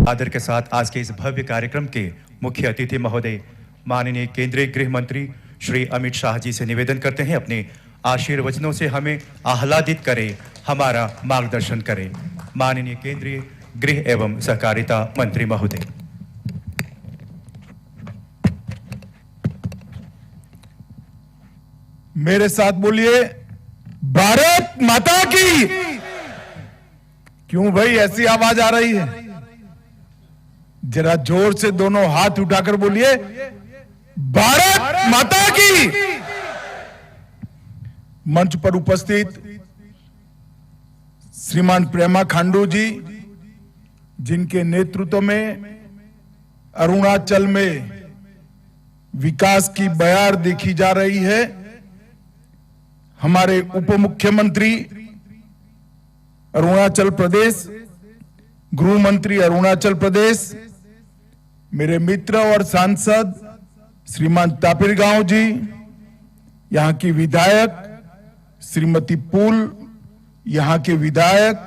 आदर के साथ आज के इस भव्य कार्यक्रम के मुख्य अतिथि महोदय माननीय केंद्रीय गृह मंत्री श्री अमित शाह जी से निवेदन करते हैं अपने आशीर्वचनों से हमें आह्लादित करें, हमारा मार्गदर्शन करें। माननीय केंद्रीय गृह एवं सहकारिता मंत्री महोदय। मेरे साथ बोलिए, भारत माता की। क्यों भाई ऐसी आवाज आ रही है? जरा जोर से दोनों हाथ उठाकर बोलिए, भारत माता की। मंच पर उपस्थित श्रीमान प्रेमा खांडू जी, जिनके नेतृत्व में अरुणाचल में विकास की बयार देखी जा रही है, हमारे उप मुख्यमंत्री अरुणाचल प्रदेश, गृह मंत्री अरुणाचल प्रदेश, मेरे मित्र और सांसद श्रीमान तापिर गांव जी, यहां की विधायक श्रीमती पुल, यहां के विधायक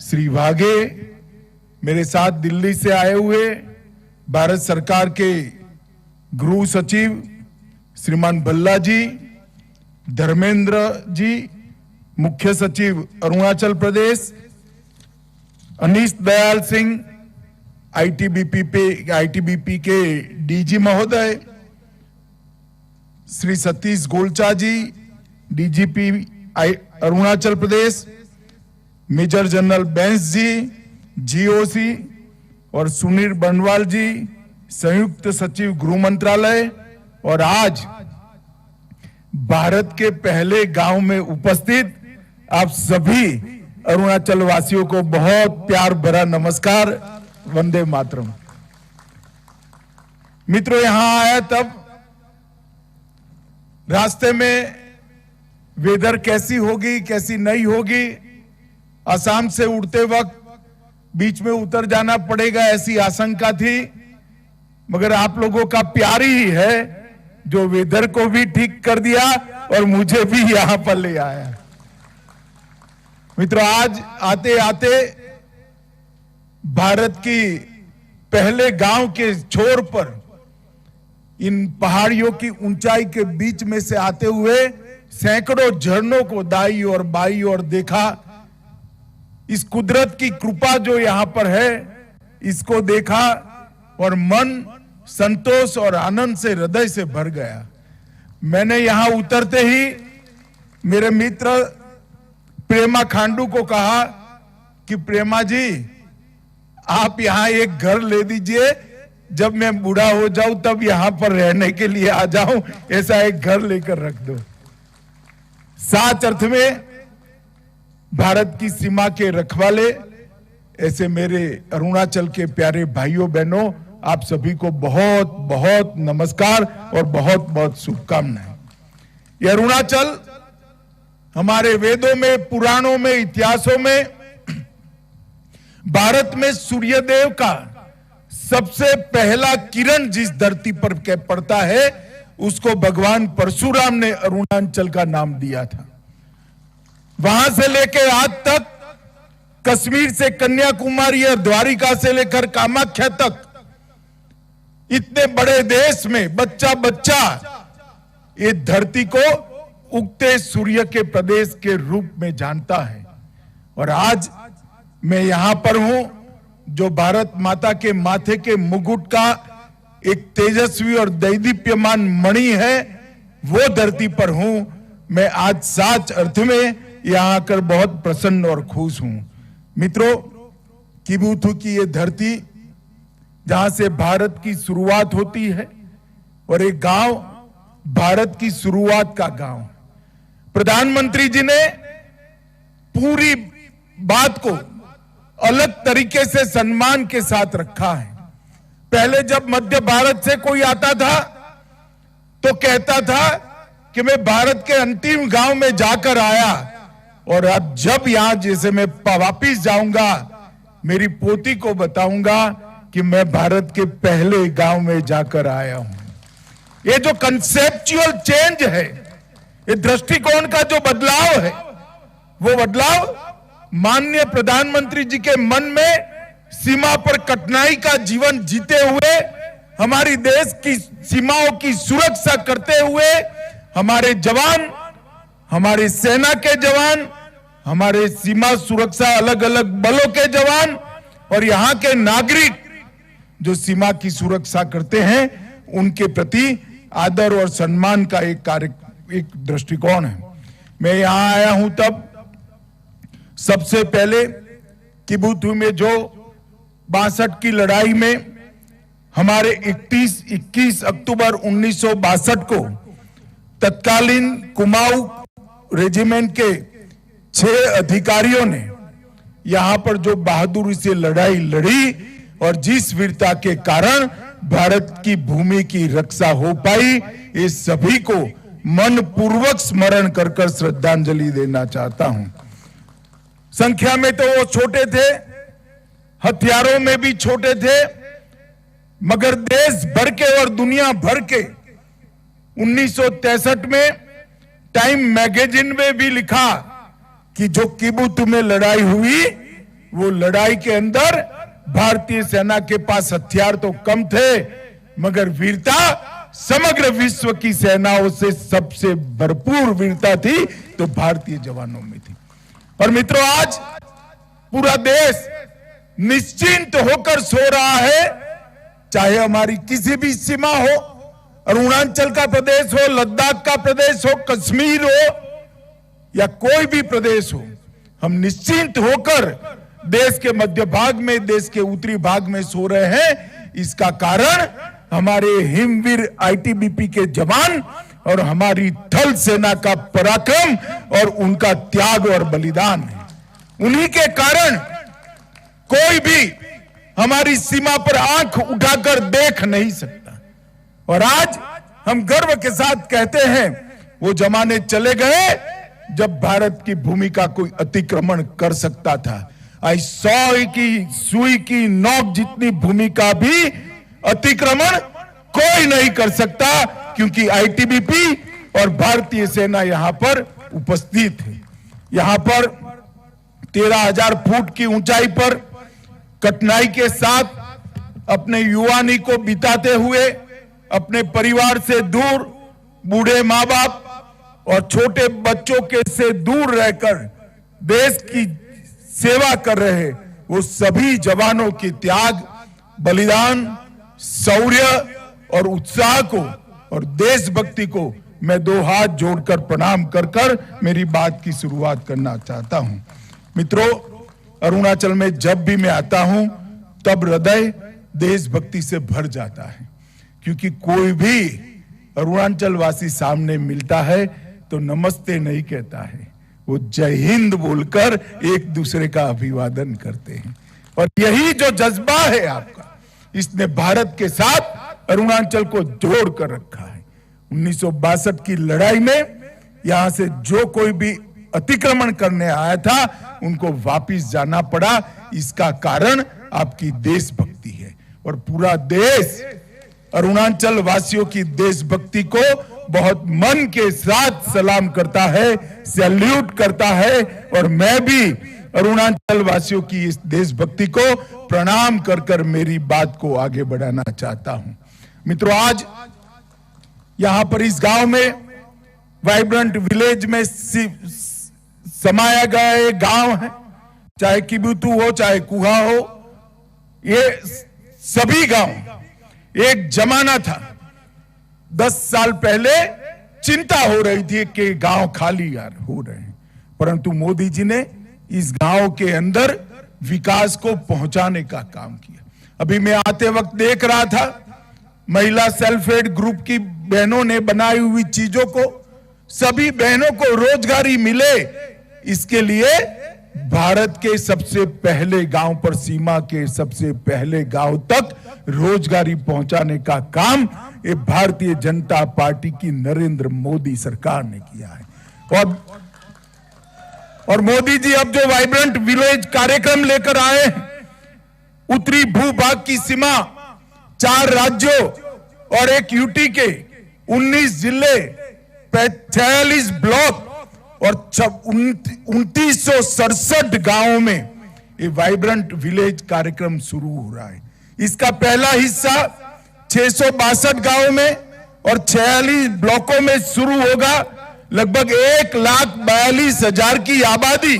श्री वाघे, मेरे साथ दिल्ली से आए हुए भारत सरकार के गृह सचिव श्रीमान भल्ला जी, धर्मेंद्र जी, मुख्य सचिव अरुणाचल प्रदेश, अनीश दयाल सिंह, आईटीबीपी के डीजी महोदय, श्री सतीश गोलचा जी, DGP Arunachal Pradesh, major general Bains जी, जीओसी, और सुनील बनवाल जी, संयुक्त सचिव गृह मंत्रालय, और आज भारत के पहले गांव में उपस्थित आप सभी अरुणाचल वासियों को बहुत प्यार भरा नमस्कार, वंदे मातरम। मित्रों, यहां आया तब रास्ते में वेदर कैसी होगी कैसी नहीं होगी, असम से उड़ते वक्त बीच में उतर जाना पड़ेगा ऐसी आशंका थी, मगर आप लोगों का प्यार ही है जो वेदर को भी ठीक कर दिया और मुझे भी यहां पर ले आया। मित्रों, आज आते आते भारत की पहले गांव के छोर पर इन पहाड़ियों की ऊंचाई के बीच में से आते हुए सैकड़ों झरनों को दाई और बाई और देखा। इस कुदरत की कृपा जो यहां पर है, इसको देखा और मन संतोष और आनंद से हृदय से भर गया। मैंने यहां उतरते ही मेरे मित्र प्रेमा खांडू को कहा कि प्रेमा जी, आप यहां एक घर ले दीजिए, जब मैं बूढ़ा हो जाऊं तब यहां पर रहने के लिए आ जाऊं, ऐसा एक घर लेकर रख दो। साच अर्थ में भारत की सीमा के रखवाले ऐसे मेरे अरुणाचल के प्यारे भाइयों बहनों, आप सभी को बहुत बहुत नमस्कार और बहुत बहुत शुभकामनाएं। ये अरुणाचल हमारे वेदों में, पुराणों में, इतिहासों में भारत में सूर्यदेव का सबसे पहला किरण जिस धरती पर पड़ता है, उसको भगवान परशुराम ने अरुणाचल का नाम दिया था। वहां से लेकर आज तक कश्मीर से कन्याकुमारी और द्वारिका से लेकर कामाख्या तक इतने बड़े देश में बच्चा बच्चा ये धरती को उगते सूर्य के प्रदेश के रूप में जानता है। और आज मैं यहां पर हूं, जो भारत माता के माथे के मुकुट का एक तेजस्वी और दैदीप्यमान मणि है, वो धरती पर हूं। मैं आज सच अर्थ में यहां आकर बहुत प्रसन्न और खुश हूं। मित्रों, किबुथु की ये धरती जहां से भारत की शुरुआत होती है, और एक गांव भारत की शुरुआत का गांव। प्रधानमंत्री जी ने पूरी बात को अलग तरीके से सम्मान के साथ रखा है। पहले जब मध्य भारत से कोई आता था तो कहता था कि मैं भारत के अंतिम गांव में जाकर आया, और अब जब यहां जैसे मैं वापिस जाऊंगा, मेरी पोती को बताऊंगा कि मैं भारत के पहले गांव में जाकर आया हूं। ये जो कंसेप्चुअल चेंज है, ये दृष्टिकोण का जो बदलाव है, वो बदलाव माननीय प्रधानमंत्री जी के मन में सीमा पर कठिनाई का जीवन जीते हुए हमारी देश की सीमाओं की सुरक्षा करते हुए हमारे जवान, हमारे सेना के जवान, हमारे सीमा सुरक्षा अलग अलग बलों के जवान और यहाँ के नागरिक जो सीमा की सुरक्षा करते हैं उनके प्रति आदर और सम्मान का एक दृष्टिकोण है। मैं यहां आया हूं तब सबसे पहले किबुतु में जो 62 की लड़ाई में हमारे 21 अक्टूबर 1962 को तत्कालीन कुमाऊं रेजिमेंट के 6 अधिकारियों ने यहां पर जो बहादुरी से लड़ाई लड़ी और जिस वीरता के कारण भारत की भूमि की रक्षा हो पाई, ये सभी को मन पूर्वक स्मरण कर कर श्रद्धांजलि देना चाहता हूं। संख्या में तो वो छोटे थे, हथियारों में भी छोटे थे, मगर देश भर के और दुनिया भर के 1963 में टाइम मैगजीन में भी लिखा कि जो किबुतु में लड़ाई हुई वो लड़ाई के अंदर भारतीय सेना के पास हथियार तो कम थे मगर वीरता समग्र विश्व की सेनाओं से सबसे भरपूर वीरता थी तो भारतीय जवानों में थी। और मित्रों, आज पूरा देश निश्चिंत होकर सो रहा है, चाहे हमारी किसी भी सीमा हो, अरुणाचल का प्रदेश हो, लद्दाख का प्रदेश हो, कश्मीर हो या कोई भी प्रदेश हो, हम निश्चिंत होकर देश के मध्य भाग में, देश के उत्तरी भाग में सो रहे हैं। इसका कारण हमारे हिमवीर आईटीबीपी के जवान और हमारी थल सेना का पराक्रम और उनका त्याग और बलिदान है। उन्हीं के कारण कोई भी हमारी सीमा पर आंख उठाकर देख नहीं सकता। और आज हम गर्व के साथ कहते हैं वो जमाने चले गए जब भारत की भूमि का कोई अतिक्रमण कर सकता था। आई सौ की सुई की नोक जितनी भूमि का भी अतिक्रमण कोई नहीं कर सकता क्योंकि आईटीबीपी और भारतीय सेना यहां पर उपस्थित है। यहां पर 13,000 फुट की ऊंचाई पर कठिनाई के साथ अपने युवानी को बिताते हुए अपने परिवार से दूर, बूढ़े माँ बाप और छोटे बच्चों के से दूर रहकर देश की सेवा कर रहे वो सभी जवानों की त्याग, बलिदान, शौर्य और उत्साह को और देशभक्ति को मैं 2 हाथ जोड़कर प्रणाम कर कर मेरी बात की शुरुआत करना चाहता हूं। मित्रों, अरुणाचल में जब भी मैं आता हूं तब हृदय देशभक्ति से भर जाता है क्योंकि कोई भी अरुणाचल वासी सामने मिलता है तो नमस्ते नहीं कहता है, वो जय हिंद बोलकर एक दूसरे का अभिवादन करते हैं। और यही जो जज्बा है आपका, इसने भारत के साथ अरुणाचल को जोड़ कर रखा है। 1962 की लड़ाई में यहां से जो कोई भी अतिक्रमण करने आया था उनको वापिस जाना पड़ा। इसका कारण आपकी देशभक्ति है और पूरा देश अरुणाचल वासियों की देशभक्ति को बहुत मन के साथ सलाम करता है, सैल्यूट करता है। और मैं भी अरुणाचल वासियों की इस देशभक्ति को प्रणाम कर कर मेरी बात को आगे बढ़ाना चाहता हूं। मित्रों, आज यहां पर इस गांव में वाइब्रेंट विलेज में समाया गया एक गांव है, चाहे किबुतु हो चाहे कुहा हो, ये सभी गांव एक जमाना था। 10 साल पहले चिंता हो रही थी कि गांव खाली हो रहे हैं, परंतु मोदी जी ने इस गांव के अंदर विकास को पहुंचाने का काम किया। अभी मैं आते वक्त देख रहा था महिला सेल्फ हेल्प ग्रुप की बहनों ने बनाई हुई चीजों को सभी बहनों को रोजगारी मिले, इसके लिए भारत के सबसे पहले गांव पर, सीमा के सबसे पहले गांव तक रोजगारी पहुंचाने का काम ये भारतीय जनता पार्टी की नरेंद्र मोदी सरकार ने किया है। और मोदी जी अब जो वाइब्रेंट विलेज कार्यक्रम लेकर आए हैं, उत्तरी भूभाग की सीमा 4 राज्यों और एक यूटी के 19 जिले, 46 ब्लॉक और 2967 गांवों में ये वाइब्रेंट विलेज कार्यक्रम शुरू हो रहा है। इसका पहला हिस्सा 662 गांवों में और 46 ब्लॉकों में शुरू होगा। लगभग 1,42,000 की आबादी,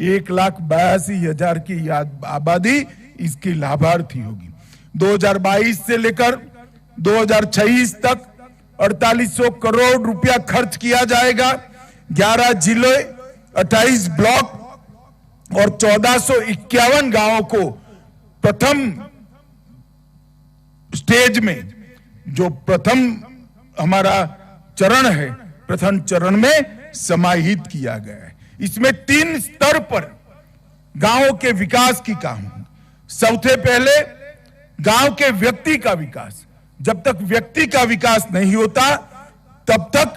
1,82,000 की आबादी इसकी लाभार्थी होगी। 2022 से लेकर 2026 तक 4800 करोड़ रुपया खर्च किया जाएगा। 11 जिले, 28 ब्लॉक और 1451 गांवों को प्रथम स्टेज में, जो प्रथम हमारा चरण है, प्रथम चरण में समाहित किया गया है। इसमें 3 स्तर पर गांवों के विकास की काम है। सबसे पहले गांव के व्यक्ति का विकास। जब तक व्यक्ति का विकास नहीं होता तब तक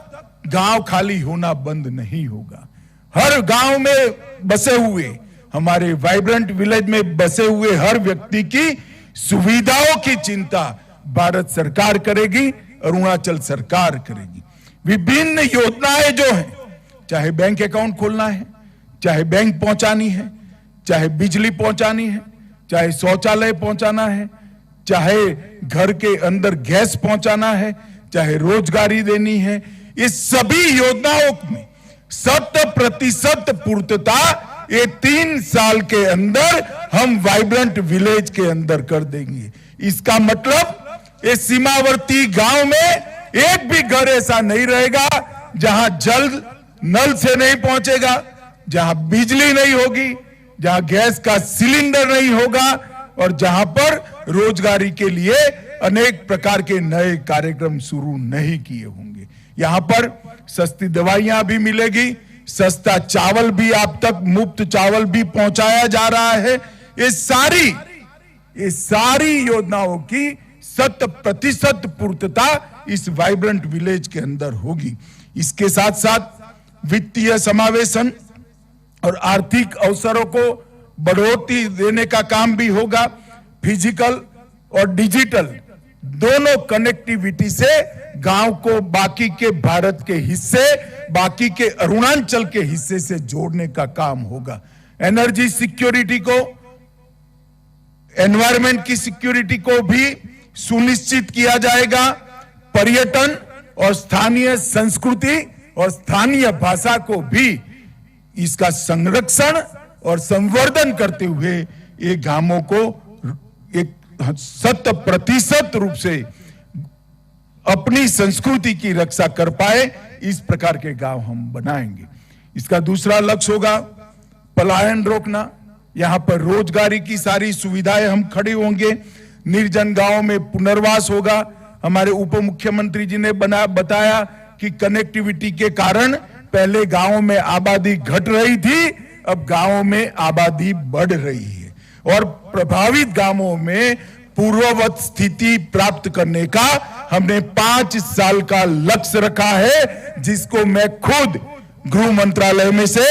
गांव खाली होना बंद नहीं होगा। हर गांव में बसे हुए, हमारे वाइब्रेंट विलेज में बसे हुए हर व्यक्ति की सुविधाओं की चिंता भारत सरकार करेगी, अरुणाचल सरकार करेगी। विभिन्न योजनाएं जो हैं, चाहे बैंक अकाउंट खोलना है, चाहे बैंक पहुंचानी है, चाहे बिजली पहुंचानी है, चाहे शौचालय पहुंचाना है, चाहे घर के अंदर गैस पहुंचाना है, चाहे रोजगारी देनी है, इस सभी योजनाओं में 100% पूर्तता ये 3 साल के अंदर हम वाइब्रेंट विलेज के अंदर कर देंगे। इसका मतलब ये सीमावर्ती गांव में एक भी घर ऐसा नहीं रहेगा जहां जल नल से नहीं पहुंचेगा, जहां बिजली नहीं होगी, जहां गैस का सिलेंडर नहीं होगा और जहां पर रोजगारी के लिए अनेक प्रकार के नए कार्यक्रम शुरू नहीं किए होंगे। यहां पर सस्ती दवाइयां भी मिलेगी, सस्ता चावल भी आप तक, मुफ्त चावल भी पहुंचाया जा रहा है। ये सारी योजनाओं की 100% पूर्तता इस वाइब्रेंट विलेज के अंदर होगी। इसके साथ साथ वित्तीय समावेशन और आर्थिक अवसरों को बढ़ोतरी देने का काम भी होगा। फिजिकल और डिजिटल दोनों कनेक्टिविटी से गांव को बाकी के भारत के हिस्से, बाकी के अरुणाचल के हिस्से से जोड़ने का काम होगा। एनर्जी सिक्योरिटी को, एनवायरमेंट की सिक्योरिटी को भी सुनिश्चित किया जाएगा। पर्यटन और स्थानीय संस्कृति और स्थानीय भाषा को भी इसका संरक्षण और संवर्धन करते हुए ये गांवों को एक 100% रूप से अपनी संस्कृति की रक्षा कर पाए, इस प्रकार के गांव हम बनाएंगे। इसका दूसरा लक्ष्य होगा पलायन रोकना। यहां पर रोजगारी की सारी सुविधाएं हम खड़ी होंगे। निर्जन गांवों में पुनर्वास होगा। हमारे उप मुख्यमंत्री जी ने बताया कि कनेक्टिविटी के कारण पहले गांवों में आबादी घट रही थी, अब गांवों में आबादी बढ़ रही है और प्रभावित गांवों में पूर्ववत स्थिति प्राप्त करने का हमने 5 साल का लक्ष्य रखा है, जिसको मैं खुद गृह मंत्रालय में से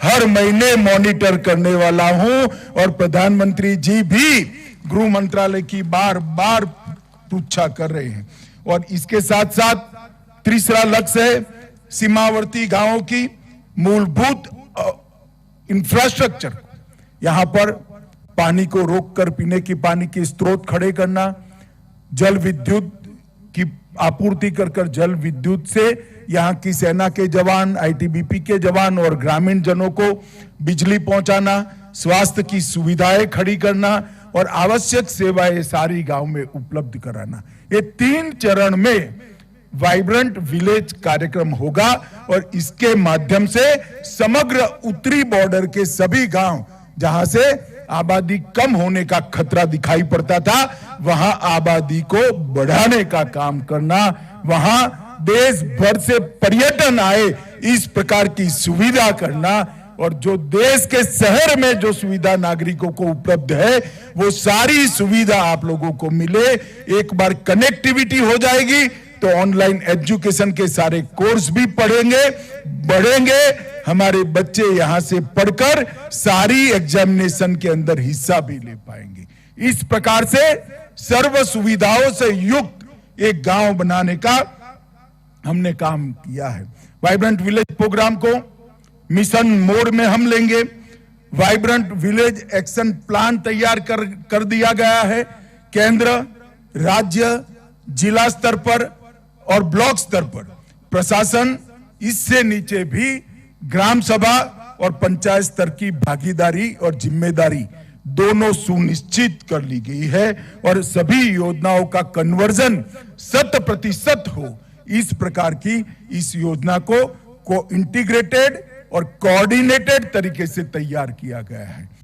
हर महीने मॉनिटर करने वाला हूं और प्रधानमंत्री जी भी गृह मंत्रालय की बार बार पृच्छा कर रहे हैं। और इसके साथ साथ तीसरा लक्ष्य है सीमावर्ती गांवों की मूलभूत इंफ्रास्ट्रक्चर। यहां पर पानी को रोककर पीने की पानी के स्रोत खड़े करना, जल विद्युत की आपूर्ति कर जल विद्युत से यहां की सेना के जवान, आईटीबीपी के जवान और ग्रामीण जनों को बिजली पहुंचाना, स्वास्थ्य की सुविधाएं खड़ी करना और आवश्यक सेवाएं सारी गांव में उपलब्ध कराना। ये 3 चरण में वाइब्रेंट विलेज कार्यक्रम होगा और इसके माध्यम से समग्र उत्तरी बॉर्डर के सभी गांव जहां से आबादी कम होने का खतरा दिखाई पड़ता था, वहां आबादी को बढ़ाने का काम करना, वहां देश भर से पर्यटन आए इस प्रकार की सुविधा करना और जो देश के शहर में जो सुविधा नागरिकों को उपलब्ध है वो सारी सुविधा आप लोगों को मिले। एक बार कनेक्टिविटी हो जाएगी तो ऑनलाइन एजुकेशन के सारे कोर्स भी पढ़ेंगे, बढ़ेंगे। हमारे बच्चे यहां से पढ़कर सारी एग्जामिनेशन के अंदर हिस्सा भी ले पाएंगे। इस प्रकार से सर्व सुविधाओं से युक्त एक गांव बनाने का हमने काम किया है। वाइब्रेंट विलेज प्रोग्राम को मिशन मोड में हम लेंगे। वाइब्रेंट विलेज एक्शन प्लान तैयार कर दिया गया है। केंद्र, राज्य, जिला स्तर पर और ब्लॉक स्तर पर प्रशासन, इससे नीचे भी ग्राम सभा और पंचायत स्तर की भागीदारी और जिम्मेदारी दोनों सुनिश्चित कर ली गई है और सभी योजनाओं का कन्वर्जन 100% हो, इस प्रकार की इस योजना को इंटीग्रेटेड और कोऑर्डिनेटेड तरीके से तैयार किया गया है।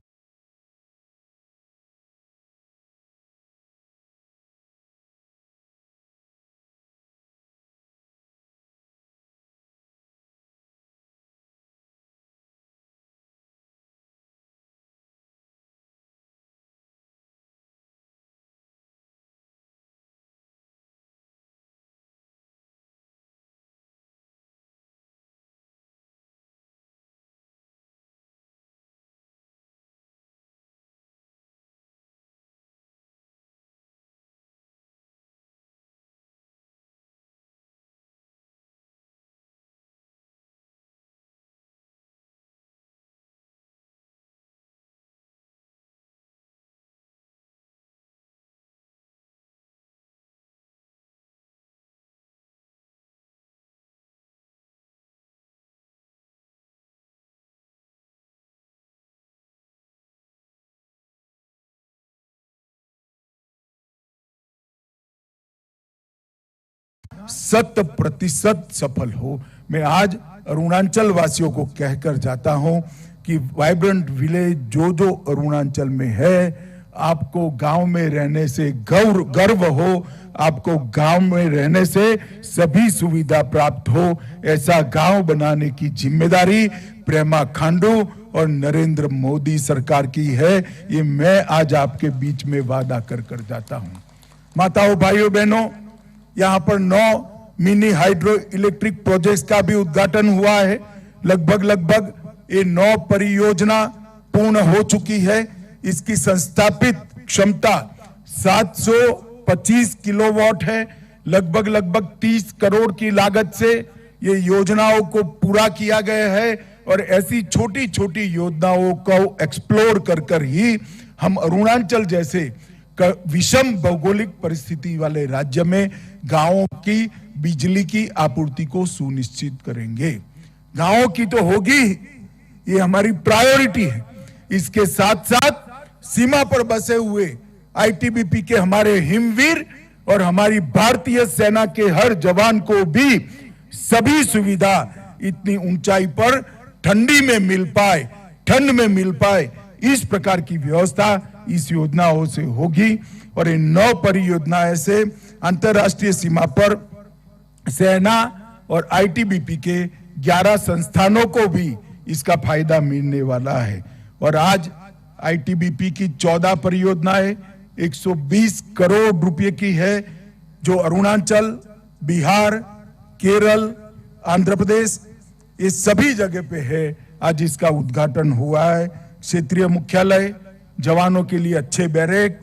शत प्रतिशत सफल हो। मैं आज अरुणाचल वासियों को कहकर जाता हूं कि वाइब्रेंट विलेज जो अरुणाचल में है, आपको गांव में रहने से गर्व हो, आपको गांव में रहने से सभी सुविधा प्राप्त हो, ऐसा गांव बनाने की जिम्मेदारी प्रेमा खांडू और नरेंद्र मोदी सरकार की है। ये मैं आज आपके बीच में वादा कर जाता हूं। माताओं, भाइयों, बहनों, यहाँ पर 9 मिनी हाइड्रो इलेक्ट्रिक प्रोजेक्ट्स का भी उद्घाटन हुआ है। लगभग ये 9 परियोजना पूर्ण हो चुकी है। इसकी संस्थापित क्षमता 725 किलोवाट है। लगभग 30 करोड़ की लागत से ये योजनाओं को पूरा किया गया है और ऐसी छोटी छोटी योजनाओं को एक्सप्लोर कर ही हम अरुणाचल जैसे विषम भौगोलिक परिस्थिति वाले राज्य में गांवों की बिजली की आपूर्ति को सुनिश्चित करेंगे। गांवों की तो होगी, ये हमारी प्रायोरिटी है। इसके साथ साथ सीमा पर बसे हुए आईटीबीपी के हमारे हिमवीर और हमारी भारतीय सेना के हर जवान को भी सभी सुविधा इतनी ऊंचाई पर ठंडी में मिल पाए, ठंड में मिल पाए, इस प्रकार की व्यवस्था इस योजनाओं से होगी। और इन 9 परियोजनाएं से अंतरराष्ट्रीय सीमा पर सेना और आईटीबीपी के 11 संस्थानों को भी इसका फायदा मिलने वाला है। और आज आईटीबीपी की 14 परियोजनाएं 120 करोड़ रुपए की है, जो अरुणाचल, बिहार, केरल, आंध्र प्रदेश, ये सभी जगह पे है। आज इसका उद्घाटन हुआ है। क्षेत्रीय मुख्यालय, जवानों के लिए अच्छे बैरक,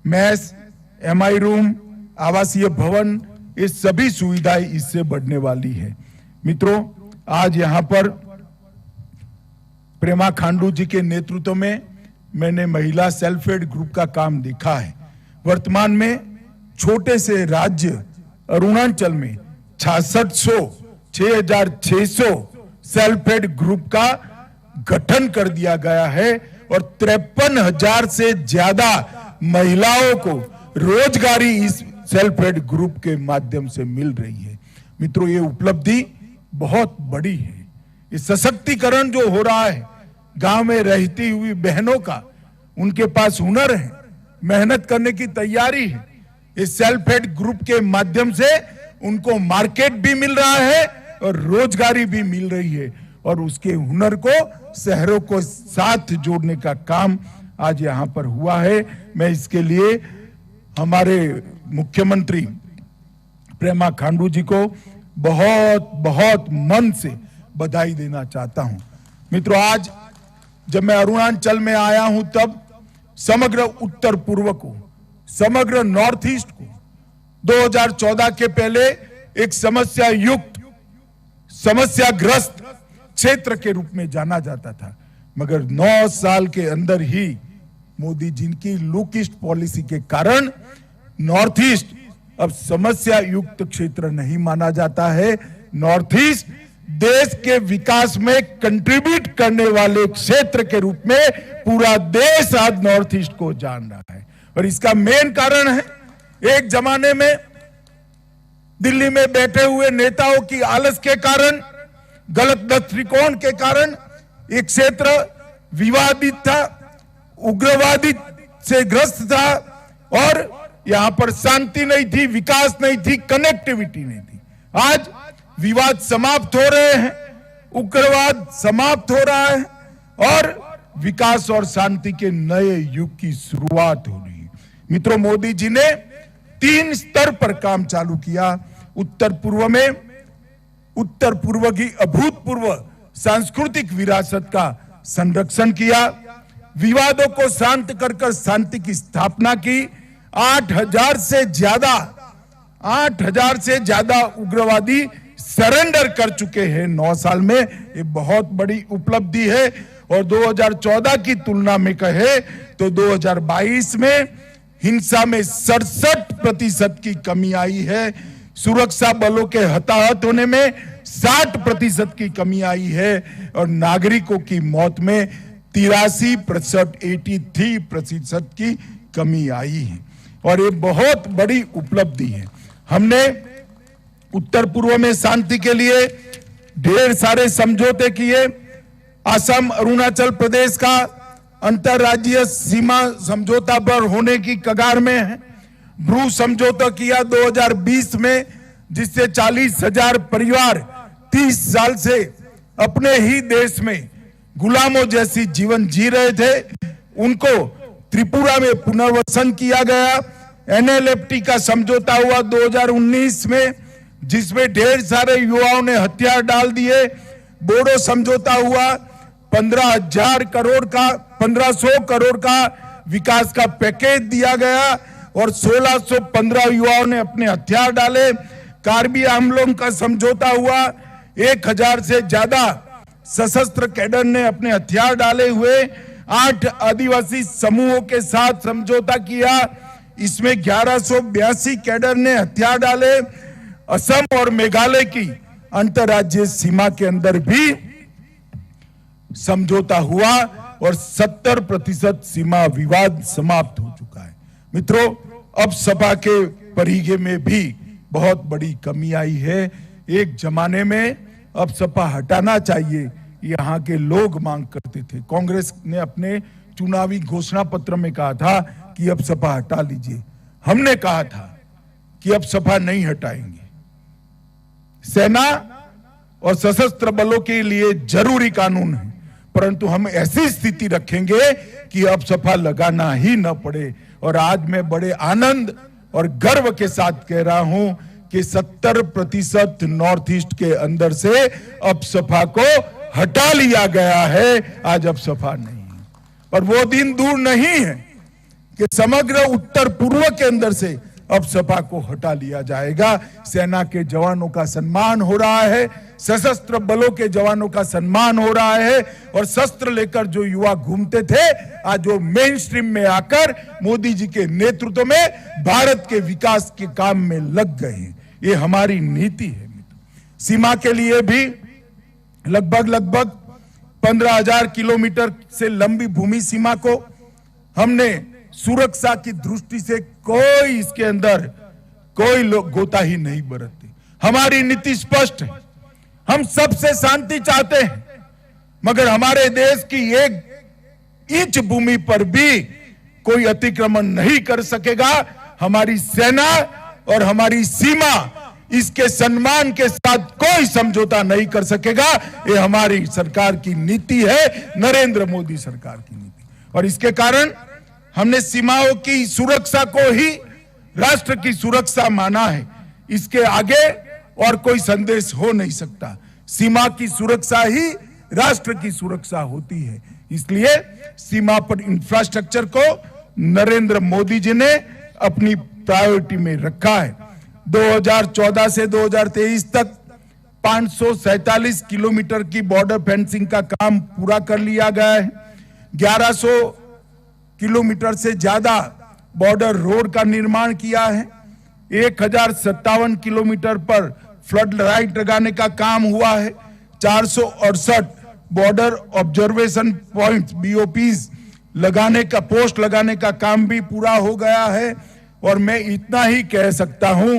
मैस, एमआई रूम, आवासीय भवन, ये सभी सुविधाएं इससे बढ़ने वाली है। मित्रों, आज यहां पर प्रेमा खांडू जी के नेतृत्व में मैंने महिला सेल्फ हेल्प ग्रुप का काम देखा है। वर्तमान में छोटे से राज्य अरुणाचल में 6,600 सेल्फ हेल्प ग्रुप का गठन कर दिया गया है और 53,000 से ज्यादा महिलाओं को रोजगारी इस सेल्फ हेल्प ग्रुप के माध्यम से मिल रही है। मित्रों, ये उपलब्धि बहुत बड़ी है। ये सशक्तिकरण जो हो रहा है गांव में रहती हुई बहनों का, उनके पास हुनर है, मेहनत करने की तैयारी है। इस सेल्फ हेल्प ग्रुप के माध्यम से उनको मार्केट भी मिल रहा है और रोजगारी भी मिल रही है और उसके हुनर को शहरों को साथ जोड़ने का काम आज यहां पर हुआ है। मैं इसके लिए हमारे मुख्यमंत्री प्रेमा खांडू जी को बहुत बहुत मन से बधाई देना चाहता हूं। मित्रों, आज जब मैं अरुणाचल में आया हूं तब समग्र उत्तर पूर्व को, समग्र नॉर्थ ईस्ट को 2014 के पहले एक समस्या युक्त, समस्याग्रस्त क्षेत्र के रूप में जाना जाता था। मगर 9 साल के अंदर ही मोदी जी की लुक ईस्ट पॉलिसी के कारण नॉर्थ ईस्ट अब समस्या युक्त क्षेत्र नहीं माना जाता है। नॉर्थ ईस्ट देश के विकास में कंट्रीब्यूट करने वाले क्षेत्र के रूप में पूरा देश आज नॉर्थ ईस्ट को जान रहा है। और इसका मेन कारण है, एक जमाने में दिल्ली में बैठे हुए नेताओं की आलस के कारण, गलत दृष्टिकोण के कारण एक क्षेत्र विवादित था, उग्रवादी से ग्रस्त था और यहां पर शांति नहीं थी, विकास नहीं थी, कनेक्टिविटी नहीं थी। आज विवाद समाप्त हो रहे हैं, उग्रवाद समाप्त हो रहा है और विकास और शांति के नए युग की शुरुआत हो रही है। मित्रों, मोदी जी ने 3 स्तर पर काम चालू किया। उत्तर पूर्व की अभूतपूर्व सांस्कृतिक विरासत का संरक्षण किया, विवादों को शांत कर शांति की स्थापना की। 8,000 से ज्यादा उग्रवादी सरेंडर कर चुके हैं 9 साल में। ये बहुत बड़ी उपलब्धि है। और 2014 की तुलना में कहे तो 2022 में हिंसा में 67% की कमी आई है। सुरक्षा बलों के हताहत होने में 60% की कमी आई है और नागरिकों की मौत में 83% की कमी आई है। और ये बहुत बड़ी उपलब्धि है। हमने उत्तर पूर्व में शांति के लिए ढेर सारे समझौते किए। असम अरुणाचल प्रदेश का अंतरराज्यीय सीमा समझौता पर होने की कगार में है। ब्रू समझौता किया 2020 में, जिससे 40,000 परिवार 30 साल से अपने ही देश में गुलामों जैसी जीवन जी रहे थे, उनको त्रिपुरा में पुनर्वसन किया गया। NLFT का समझौता हुआ 2019 में, जिसमें ढेर सारे युवाओं ने हथियार डाल दिए। बोडो समझौता हुआ 1500 करोड़ का विकास का पैकेज दिया गया और 1615 युवाओं ने अपने हथियार डाले। कार्बी आंगलोंग का समझौता हुआ, 1000 से ज्यादा सशस्त्र कैडर ने अपने हथियार डाले हुए 8 आदिवासी समूहों के साथ समझौता किया। इसमें 1182 कैडर ने हथियार डाले। असम और मेघालय की अंतरराज्यीय सीमा के अंदर भी समझौता हुआ और 70% सीमा विवाद समाप्त हो चुका है। मित्रों, अब सपा के परिघे में भी बहुत बड़ी कमी आई है। एक जमाने में अब सपा हटाना चाहिए, यहाँ के लोग मांग करते थे। कांग्रेस ने अपने चुनावी घोषणा पत्र में कहा था कि अब सपा हटा लीजिए। हमने कहा था कि अब सपा नहीं हटाएंगे। सेना और सशस्त्र बलों के लिए जरूरी कानून है, परंतु हम ऐसी स्थिति रखेंगे कि अब सपा लगाना ही न पड़े। और आज मैं बड़े आनंद और गर्व के साथ कह रहा हूं कि 70% नॉर्थ ईस्ट के अंदर से अब सपा को हटा लिया गया है। आज अब सपा नहीं है और वो दिन दूर नहीं है कि समग्र उत्तर पूर्व के अंदर से अब सपा को हटा लिया जाएगा। सेना के जवानों का सम्मान हो रहा है, सशस्त्र बलों के जवानों का सम्मान हो रहा है और शस्त्र लेकर जो युवा घूमते थे, आज वो मेन स्ट्रीम में आकर मोदी जी के नेतृत्व में भारत के विकास के काम में लग गए हैं। ये हमारी नीति है। सीमा के लिए भी लगभग 15,000 किलोमीटर से लंबी भूमि सीमा को हमने सुरक्षा की दृष्टि से कोई इसके अंदर कोई लोग गोताही नहीं बरतते। हमारी नीति स्पष्ट है। हम सबसे शांति चाहते हैं, मगर हमारे देश की 1 इंच भूमि पर भी कोई अतिक्रमण नहीं कर सकेगा। हमारी सेना और हमारी सीमा इसके सम्मान के साथ कोई समझौता नहीं कर सकेगा। ये हमारी सरकार की नीति है, नरेंद्र मोदी सरकार की नीति। और इसके कारण हमने सीमाओं की सुरक्षा को ही राष्ट्र की सुरक्षा माना है। इसके आगे और कोई संदेश हो नहीं सकता। सीमा की सुरक्षा ही राष्ट्र की सुरक्षा होती है। इसलिए सीमा पर इंफ्रास्ट्रक्चर को नरेंद्र मोदी जी ने अपनी प्रायोरिटी में रखा है। 2014 से 2023 तक 547 किलोमीटर की बॉर्डर फेंसिंग का काम पूरा कर लिया गया है। 1100 किलोमीटर से ज्यादा बॉर्डर रोड का निर्माण किया है। 1057 किलोमीटर पर फ्लड लाइट लगाने का काम हुआ है। 468 बॉर्डर ऑब्जर्वेशन पॉइंट्स BOPs लगाने का पोस्ट लगाने का काम भी पूरा हो गया है। और मैं इतना ही कह सकता हूं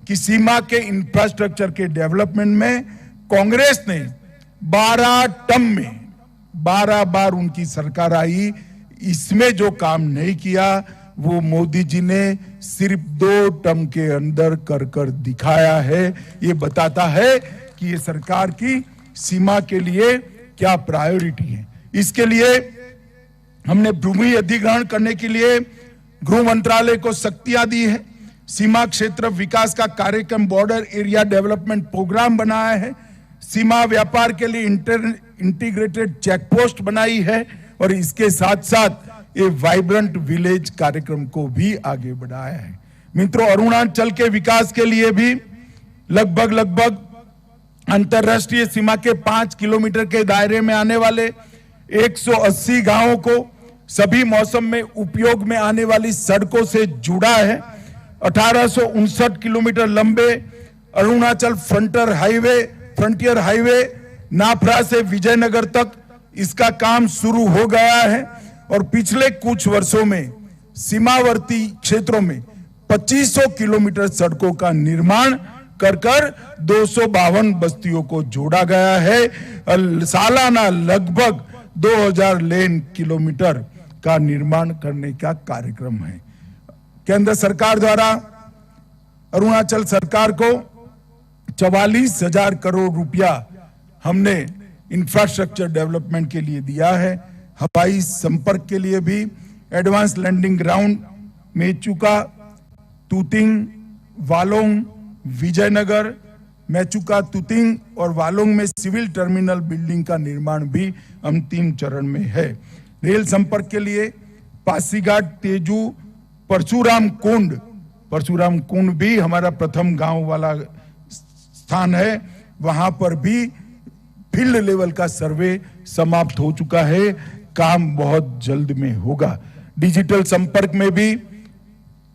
कि सीमा के इंफ्रास्ट्रक्चर के डेवलपमेंट में कांग्रेस ने 12 टर्म में 12 बार उनकी सरकार आई, इसमें जो काम नहीं किया वो मोदी जी ने सिर्फ 2 टर्म के अंदर कर दिखाया है। ये बताता है कि ये सरकार की सीमा के लिए क्या प्रायोरिटी है। इसके लिए हमने भूमि अधिग्रहण करने के लिए गृह मंत्रालय को शक्तियां दी है। सीमा क्षेत्र विकास का कार्यक्रम बॉर्डर एरिया डेवलपमेंट प्रोग्राम बनाया है। सीमा व्यापार के लिए इंटीग्रेटेड चेक पोस्ट बनाई है और इसके साथ साथ ये वाइब्रेंट विलेज कार्यक्रम को भी आगे बढ़ाया है। मित्रों, अरुणाचल के विकास के लिए भी लगभग अंतरराष्ट्रीय सीमा के 5 किलोमीटर के दायरे में आने वाले 180 गांवों को सभी मौसम में उपयोग में आने वाली सड़कों से जुड़ा है। 1859 किलोमीटर लंबे अरुणाचल फ्रंटियर हाईवे नाफरा से विजयनगर तक इसका काम शुरू हो गया है। और पिछले कुछ वर्षों में सीमावर्ती क्षेत्रों में 2500 किलोमीटर सड़कों का निर्माण कर 252 बस्तियों को जोड़ा गया है। सालाना लगभग 2000 लेन किलोमीटर का निर्माण करने का कार्यक्रम है। केंद्र सरकार द्वारा अरुणाचल सरकार को 44,000 करोड़ रुपया हमने इंफ्रास्ट्रक्चर डेवलपमेंट के लिए दिया है। हवाई संपर्क के लिए भी advance landing ground Mechuka, Tuting, Walong, Vijaynagar, Mechuka, Tuting और वालोंग में सिविल टर्मिनल बिल्डिंग का निर्माण भी अंतिम चरण में है। रेल संपर्क के लिए पासीघाट, तेजू, परशुराम कुंड भी हमारा प्रथम गांव वाला स्थान है। वहां पर भी फील्ड लेवल का सर्वे समाप्त हो चुका है। काम बहुत जल्द में होगा। डिजिटल संपर्क में भी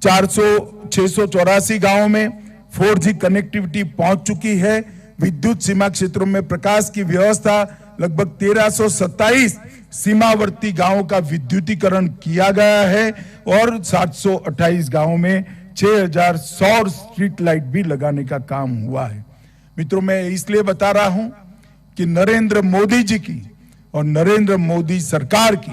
684 गांवों में 4G कनेक्टिविटी पहुंच चुकी है। विद्युत सीमा क्षेत्रों में प्रकाश की व्यवस्था लगभग 1327 सीमावर्ती गांवों का विद्युतीकरण किया गया है और 728 गांवों में 6000 सौर स्ट्रीट लाइट भी लगाने का काम हुआ है। मित्रों, मैं इसलिए बता रहा हूं कि नरेंद्र मोदी जी की और नरेंद्र मोदी सरकार की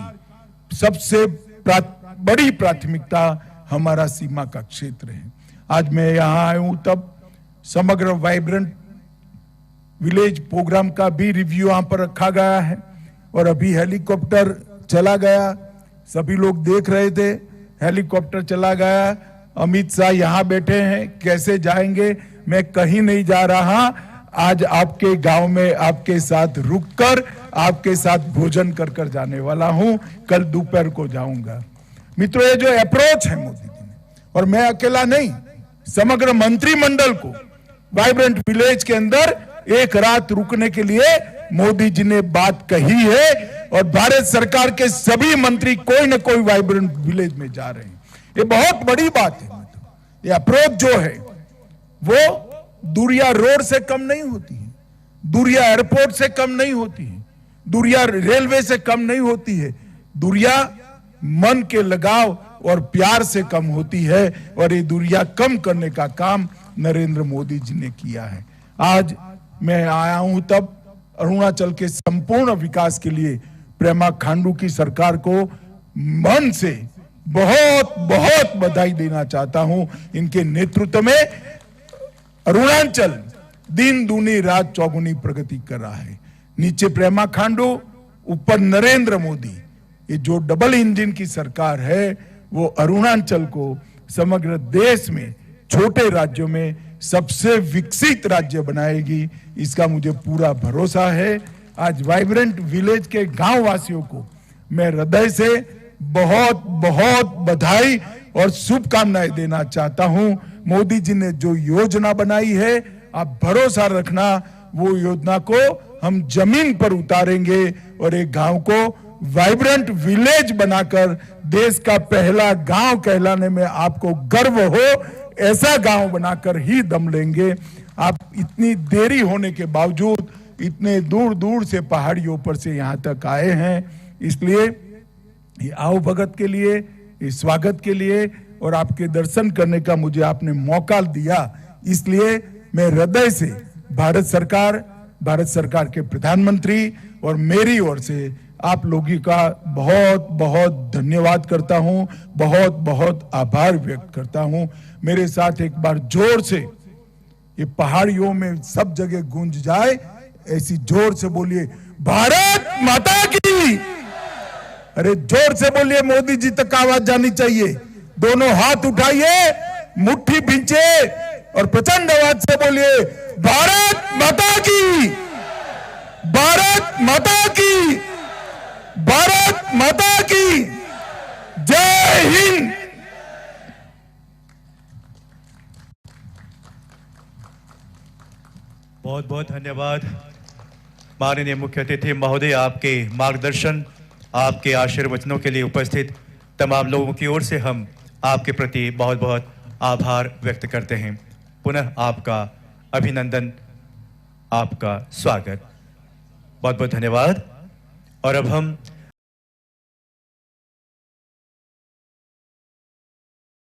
सबसे बड़ी प्राथमिकता हमारा सीमा का क्षेत्र है। आज मैं यहां आया हूं तब समग्र वाइब्रेंट विलेज प्रोग्राम का भी रिव्यू यहां पर रखा गया है और अभी हेलीकॉप्टर चला गया, सभी लोग देख रहे थे, हेलीकॉप्टर चला गया। अमित शाह यहां बैठे हैं, कैसे जाएंगे? मैं कहीं नहीं जा रहा, आज आपके गांव में आपके साथ रुककर आपके साथ भोजन कर जाने वाला हूं। कल दोपहर को जाऊंगा। मित्रों, ये जो अप्रोच है मोदी जी ने, और मैं अकेला नहीं, समग्र मंत्रिमंडल को वाइब्रेंट विलेज के अंदर एक रात रुकने के लिए मोदी जी ने बात कही है और भारत सरकार के सभी मंत्री कोई न कोई वाइब्रेंट विलेज में जा रहे हैं। ये बहुत बड़ी बात है। ये अप्रोच जो है वो दूरिया रोड से कम नहीं होती है, दूरिया एयरपोर्ट से कम नहीं होती है, दूरिया रेलवे से कम नहीं होती है, दूरिया मन के लगाव और प्यार से कम होती है। और ये दूरिया कम करने का काम नरेंद्र मोदी जी ने किया है। आज मैं आया हूं तब अरुणाचल के संपूर्ण विकास के लिए प्रेमा खांडू की सरकार को मन से बहुत बहुत बधाई देना चाहता हूं। इनके नेतृत्व में अरुणाचल दिन दूनी रात चौगुनी प्रगति कर रहा है। नीचे प्रेमा खांडू, ऊपर नरेंद्र मोदी, ये जो डबल इंजन की सरकार है वो अरुणाचल को समग्र देश में छोटे राज्यों में सबसे विकसित राज्य बनाएगी, इसका मुझे पूरा भरोसा है। आज वाइब्रेंट विलेज के गांव वासियों को मैं हृदय से बहुत बहुत बधाई और शुभकामनाएं देना चाहता हूं। मोदी जी ने जो योजना बनाई है, आप भरोसा रखना वो योजना को हम जमीन पर उतारेंगे और एक गांव को वाइब्रेंट विलेज बनाकर देश का पहला गांव कहलाने में आपको गर्व हो, ऐसा गांव बनाकर ही दम लेंगे। आप इतनी देरी होने के बावजूद इतने दूर दूर से पहाड़ियों पर से यहां तक आए हैं, इसलिए ये आओ भगत के लिए, इस स्वागत के लिए और आपके दर्शन करने का मुझे आपने मौका दिया, इसलिए मैं हृदय से भारत सरकार के प्रधानमंत्री और मेरी ओर से आप लोगों का बहुत बहुत धन्यवाद करता हूं, बहुत बहुत आभार व्यक्त करता हूं। मेरे साथ एक बार जोर से ये पहाड़ियों में सब जगह गूंज जाए, ऐसी जोर से बोलिए भारत माता की। अरे जोर से बोलिए, मोदी जी तक आवाज जानी चाहिए। दोनों हाथ उठाइए, मुट्ठी भींचे और प्रचंड आवाज से बोलिए भारत माता की, भारत माता की, भारत माता की। जय हिंद। बहुत बहुत धन्यवाद माननीय मुख्य अतिथि महोदय। आपके मार्गदर्शन, आपके आशीर्वचनों के लिए उपस्थित तमाम लोगों की ओर से हम आपके प्रति बहुत बहुत आभार व्यक्त करते हैं। पुनः आपका अभिनंदन, आपका स्वागत, बहुत बहुत धन्यवाद। और अब हम